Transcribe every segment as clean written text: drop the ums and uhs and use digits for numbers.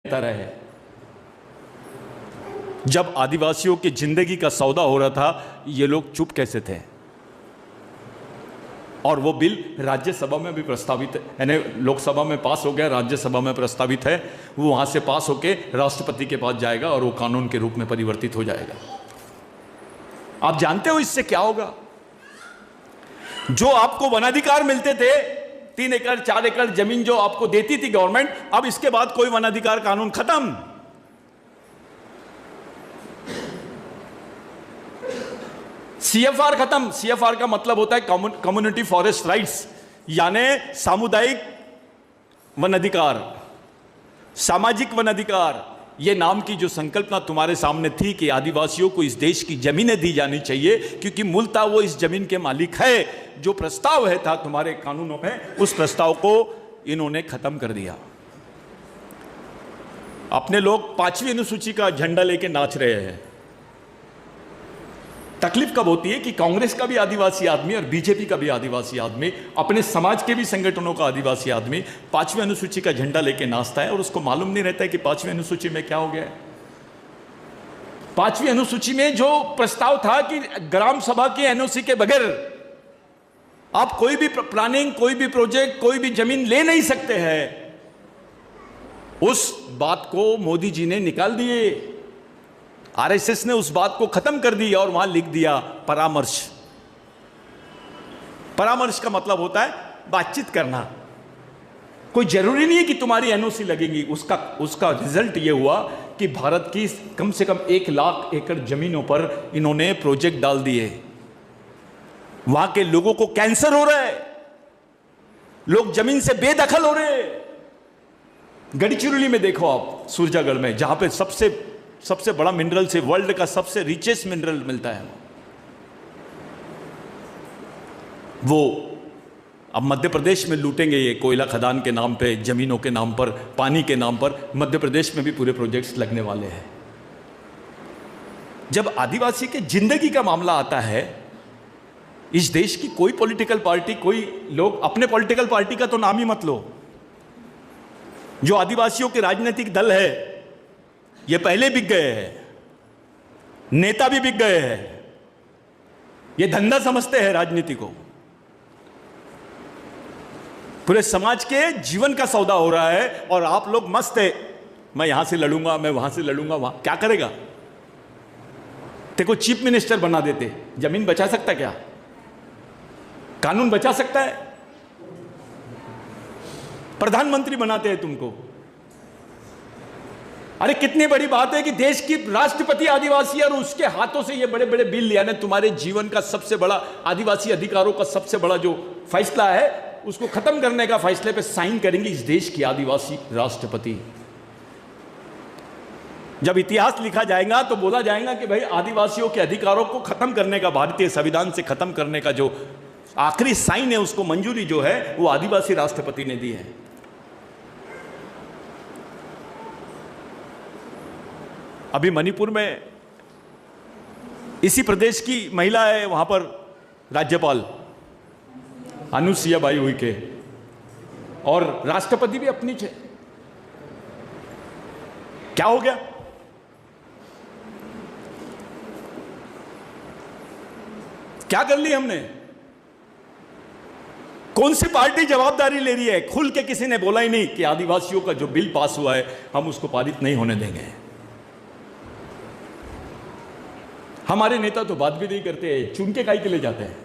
रहे। जब आदिवासियों की जिंदगी का सौदा हो रहा था, ये लोग चुप कैसे थे? और वो बिल राज्यसभा में भी प्रस्तावित है, यानी लोकसभा में पास हो गया, राज्यसभा में प्रस्तावित है, वो वहां से पास होके राष्ट्रपति के पास जाएगा और वो कानून के रूप में परिवर्तित हो जाएगा। आप जानते हो इससे क्या होगा? जो आपको वनाधिकार मिलते थे, 3 एकड़ 4 एकड़ जमीन जो आपको देती थी गवर्नमेंट, अब इसके बाद कोई वनाधिकार कानून खत्म। सीएफआर खत्म। सीएफआर का मतलब होता है कम्युनिटी फॉरेस्ट राइट्स, यानी सामुदायिक वन अधिकार, सामाजिक वन अधिकार। ये नाम की जो संकल्पना तुम्हारे सामने थी कि आदिवासियों को इस देश की जमीनें दी जानी चाहिए क्योंकि मूलतः वो इस जमीन के मालिक है, जो प्रस्ताव है था तुम्हारे कानूनों में, उस प्रस्ताव को इन्होंने खत्म कर दिया। अपने लोग 5वीं अनुसूची का झंडा लेके नाच रहे हैं। तकलीफ कब होती है कि कांग्रेस का भी आदिवासी आदमी और बीजेपी का भी आदिवासी आदमी, अपने समाज के भी संगठनों का आदिवासी आदमी 5वीं अनुसूची का झंडा लेके नाचता है और उसको मालूम नहीं रहता है कि 5वीं अनुसूची में क्या हो गया है। 5वीं अनुसूची में जो प्रस्ताव था कि ग्राम सभा की एनओसी के बगैर आप कोई भी प्लानिंग, कोई भी प्रोजेक्ट, कोई भी जमीन ले नहीं सकते हैं, उस बात को मोदी जी ने निकाल दिए। आरएसएस ने उस बात को खत्म कर दी और वहां लिख दिया परामर्श। परामर्श का मतलब होता है बातचीत करना। कोई जरूरी नहीं है कि तुम्हारी एनओसी लगेगी। उसका रिजल्ट यह हुआ कि भारत की कम से कम 1 लाख एकड़ जमीनों पर इन्होंने प्रोजेक्ट डाल दिए। वहां के लोगों को कैंसर हो रहा है, लोग जमीन से बेदखल हो रहे हैं। गढ़चिरौली में देखो आप, सुरजागढ़ में, जहां पे सबसे बड़ा मिनरल से, वर्ल्ड का सबसे रिचेस्ट मिनरल मिलता है, वो अब मध्य प्रदेश में लूटेंगे। ये कोयला खदान के नाम पे, जमीनों के नाम पर, पानी के नाम पर मध्य प्रदेश में भी पूरे प्रोजेक्ट्स लगने वाले हैं। जब आदिवासी के जिंदगी का मामला आता है, इस देश की कोई पॉलिटिकल पार्टी, कोई लोग, अपने पॉलिटिकल पार्टी का तो नाम ही मत लो, जो आदिवासियों के राजनीतिक दल है ये पहले बिक गए हैं, नेता भी बिक गए हैं, ये धंधा समझते हैं राजनीति को। पूरे समाज के जीवन का सौदा हो रहा है और आप लोग मस्त है, मैं यहां से लड़ूंगा, मैं वहां से लड़ूंगा। वहां क्या करेगा? तेको चीफ मिनिस्टर बना देते, जमीन बचा सकता क्या? कानून बचा सकता है? प्रधानमंत्री बनाते हैं तुमको। अरे कितनी बड़ी बात है कि देश की राष्ट्रपति आदिवासी और उसके हाथों से ये बड़े बड़े बिल लिया ने। तुम्हारे जीवन का सबसे बड़ा, आदिवासी अधिकारों का सबसे बड़ा जो फैसला है, उसको खत्म करने का फैसले पे साइन करेंगे इस देश की आदिवासी राष्ट्रपति। जब इतिहास लिखा जाएगा तो बोला जाएगा कि भाई आदिवासियों के अधिकारों को खत्म करने का, भारतीय संविधान से खत्म करने का जो आखिरी साइन है, उसको मंजूरी जो है वो आदिवासी राष्ट्रपति ने दी है। अभी मणिपुर में इसी प्रदेश की महिला है, वहां पर राज्यपाल अनुसुईया बाई उइके, और राष्ट्रपति भी अपनी है। क्या हो गया? क्या कर ली हमने? कौन सी पार्टी जवाबदारी ले रही है? खुल के किसी ने बोला ही नहीं कि आदिवासियों का जो बिल पास हुआ है हम उसको पारित नहीं होने देंगे। हमारे नेता तो बात भी नहीं करते, चुन के काहे के ले जाते हैं?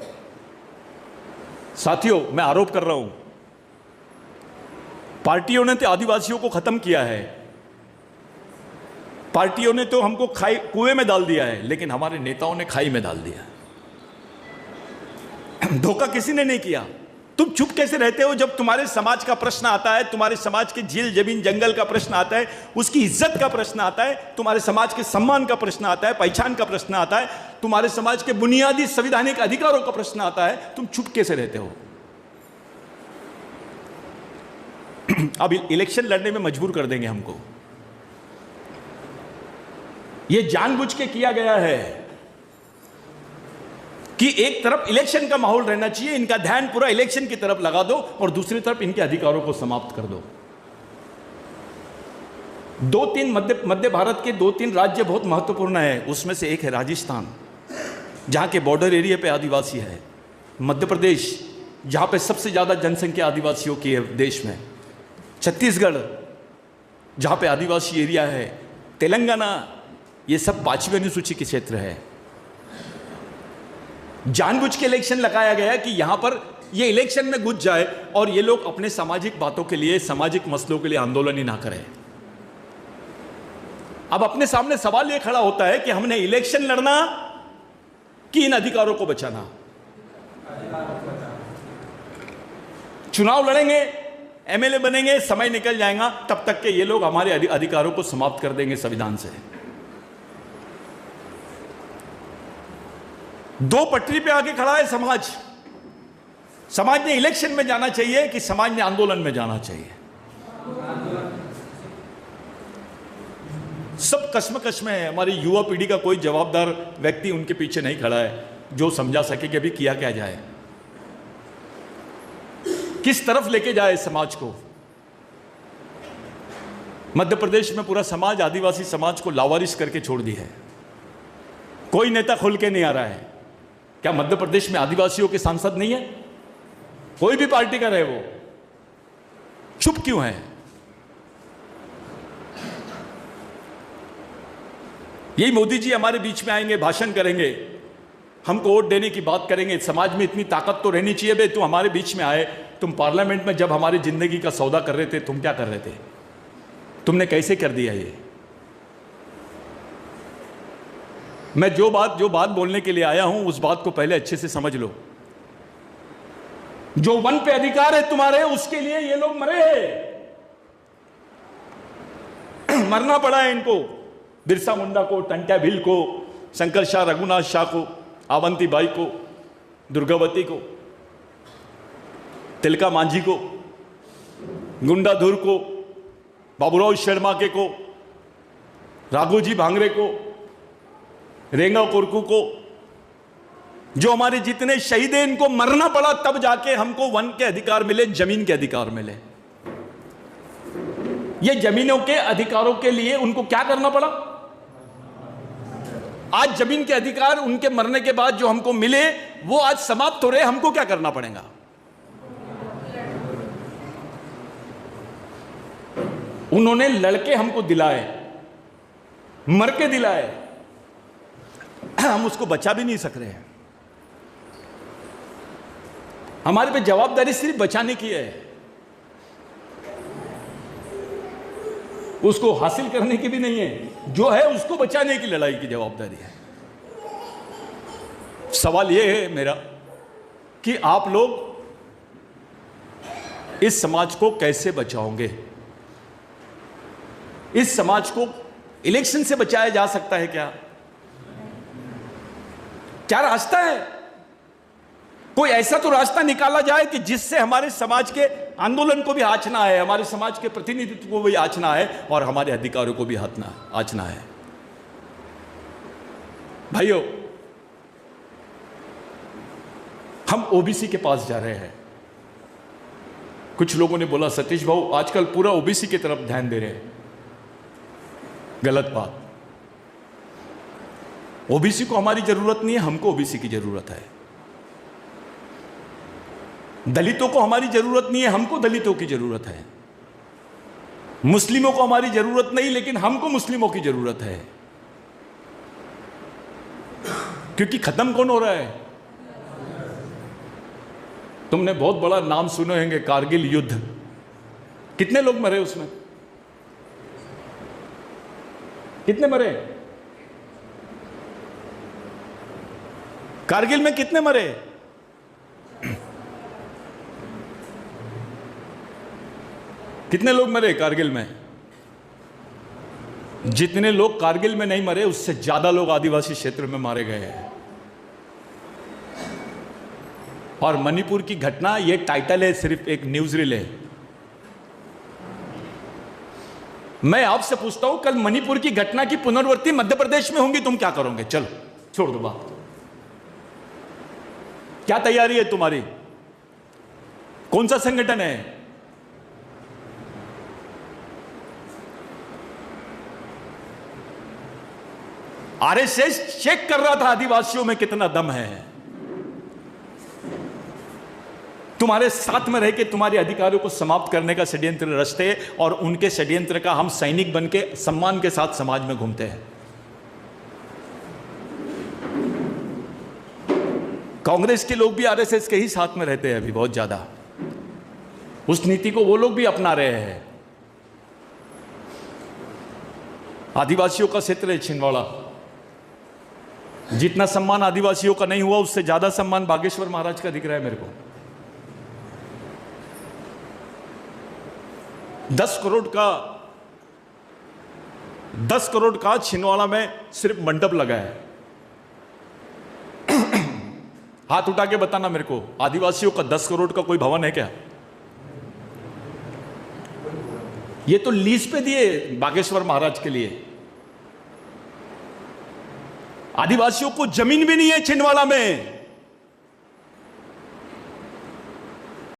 साथियों, मैं आरोप कर रहा हूं, पार्टियों ने तो आदिवासियों को खत्म किया है, पार्टियों ने तो हमको कुएं में डाल दिया है, लेकिन हमारे नेताओं ने खाई में डाल दिया। धोखा किसी ने नहीं किया। तुम चुप कैसे रहते हो जब तुम्हारे समाज का प्रश्न आता है, तुम्हारे समाज के झील जमीन जंगल का प्रश्न आता है, उसकी इज्जत का प्रश्न आता है, तुम्हारे समाज के सम्मान का प्रश्न आता है, पहचान का प्रश्न आता है, तुम्हारे समाज के बुनियादी संवैधानिक अधिकारों का प्रश्न आता है, तुम चुप कैसे रहते हो? अब इलेक्शन लड़ने में मजबूर कर देंगे हमको। यह जानबूझ के किया गया है कि एक तरफ इलेक्शन का माहौल रहना चाहिए, इनका ध्यान पूरा इलेक्शन की तरफ लगा दो और दूसरी तरफ इनके अधिकारों को समाप्त कर दो। दो तीन मध्य भारत के 2-3 राज्य बहुत महत्वपूर्ण है। उसमें से एक है राजस्थान, जहाँ के बॉर्डर एरिया पे आदिवासी है। मध्य प्रदेश, जहाँ पे सबसे ज़्यादा जनसंख्या आदिवासियों की है देश में। छत्तीसगढ़, जहाँ पे आदिवासी एरिया है। तेलंगाना, ये सब 5वीं अनुसूची के क्षेत्र है। जानबूझ के इलेक्शन लगाया गया कि यहाँ पर ये इलेक्शन में घुस जाए और ये लोग अपने सामाजिक बातों के लिए, सामाजिक मसलों के लिए आंदोलन ही ना करें। अब अपने सामने सवाल ये खड़ा होता है कि हमने इलेक्शन लड़ना कि इन अधिकारों को बचाना। चुनाव लड़ेंगे, एमएलए बनेंगे, समय निकल जाएगा, तब तक के ये लोग हमारे अधिकारों को समाप्त कर देंगे संविधान से। दो पटरी पे आके खड़ा है समाज। समाज ने इलेक्शन में जाना चाहिए कि समाज ने आंदोलन में जाना चाहिए? सब कश्मकश में है। हमारी युवा पीढ़ी का कोई जवाबदार व्यक्ति उनके पीछे नहीं खड़ा है जो समझा सके कि अभी किया क्या जाए, किस तरफ लेके जाए समाज को। मध्य प्रदेश में पूरा समाज, आदिवासी समाज को लावारिस करके छोड़ दी है। कोई नेता खुल के नहीं आ रहा है। क्या मध्य प्रदेश में आदिवासियों के सांसद नहीं है? कोई भी पार्टी का रहे, वो चुप क्यों है? यही मोदी जी हमारे बीच में आएंगे, भाषण करेंगे, हमको वोट देने की बात करेंगे। समाज में इतनी ताकत तो रहनी चाहिए बे, तुम हमारे बीच में आए। तुम पार्लियामेंट में जब हमारी जिंदगी का सौदा कर रहे थे, तुम क्या कर रहे थे? तुमने कैसे कर दिया ये? मैं जो बात बोलने के लिए आया हूं, उस बात को पहले अच्छे से समझ लो। जो वन पे अधिकार है तुम्हारे, उसके लिए ये लोग मरे हैं। मरना पड़ा है इनको। बिरसा मुंडा को, टंट्या भील को, शंकर शाह, रघुनाथ शाह को, आवंती बाई को, दुर्गावती को, तिलका मांझी को, गुंडाधुर को, बाबूराव शर्मा के को, राघोजी भांगरे को, रेंगा कुरकू को, जो हमारे जितने शहीद हैं, इनको मरना पड़ा तब जाके हमको वन के अधिकार मिले, जमीन के अधिकार मिले। ये जमीनों के अधिकारों के लिए उनको क्या करना पड़ा? आज जमीन के अधिकार उनके मरने के बाद जो हमको मिले, वो आज समाप्त हो रहे। हमको क्या करना पड़ेगा? उन्होंने लड़के हमको दिलाए, मर के दिलाए, हम उसको बचा भी नहीं सक रहे हैं। हमारे पे जवाबदारी सिर्फ बचाने की है, उसको हासिल करने की भी नहीं है। जो है उसको बचाने की लड़ाई की जवाबदारी है। सवाल यह है मेरा कि आप लोग इस समाज को कैसे बचाओगे? इस समाज को इलेक्शन से बचाया जा सकता है क्या? क्या रास्ता है? कोई ऐसा तो रास्ता निकाला जाए कि जिससे हमारे समाज के आंदोलन को भी आँचना है, हमारे समाज के प्रतिनिधित्व को भी आँचना है और हमारे अधिकारों को भी आँचना है। भाइयों, हम ओबीसी के पास जा रहे हैं। कुछ लोगों ने बोला, सतीश भाऊ आजकल पूरा ओबीसी की तरफ ध्यान दे रहे हैं। गलत बात। ओबीसी को हमारी जरूरत नहीं है, हमको ओबीसी की जरूरत है। दलितों को हमारी जरूरत नहीं है, हमको दलितों की जरूरत है। मुस्लिमों को हमारी जरूरत नहीं, लेकिन हमको मुस्लिमों की जरूरत है। क्योंकि खत्म कौन हो रहा है? तुमने बहुत बड़ा नाम सुने होंगे, कारगिल युद्ध। कितने लोग मरे उसमें? कितने मरे? कारगिल में कितने मरे? कितने लोग मरे कारगिल में? जितने लोग कारगिल में नहीं मरे, उससे ज्यादा लोग आदिवासी क्षेत्र में मारे गए हैं। और मणिपुर की घटना, ये टाइटल है, सिर्फ एक न्यूज रील है। मैं आपसे पूछता हूं, कल मणिपुर की घटना की पुनरावृत्ति मध्य प्रदेश में होंगी, तुम क्या करोगे? चलो छोड़ दो बात। क्या तैयारी है तुम्हारी? कौन सा संगठन है? आरएसएस चेक कर रहा था आदिवासियों में कितना दम है। तुम्हारे साथ में रह के तुम्हारे अधिकारों को समाप्त करने का षड्यंत्र रचते, और उनके षड्यंत्र का हम सैनिक बन के सम्मान के साथ समाज में घूमते हैं। कांग्रेस के लोग भी आरएसएस के ही साथ में रहते हैं अभी बहुत ज्यादा, उस नीति को वो लोग भी अपना रहे हैं। आदिवासियों का क्षेत्र है छिंदवाड़ा, जितना सम्मान आदिवासियों का नहीं हुआ उससे ज्यादा सम्मान बागेश्वर महाराज का दिख रहा है मेरे को। 10 करोड़ का छिंदवाड़ा में सिर्फ मंडप लगा है। हाथ उठा के बताना मेरे को, आदिवासियों का 10 करोड़ का कोई भवन है क्या? ये तो लीज पे दिए बागेश्वर महाराज के लिए। आदिवासियों को जमीन भी नहीं है छिंदवाड़ा में।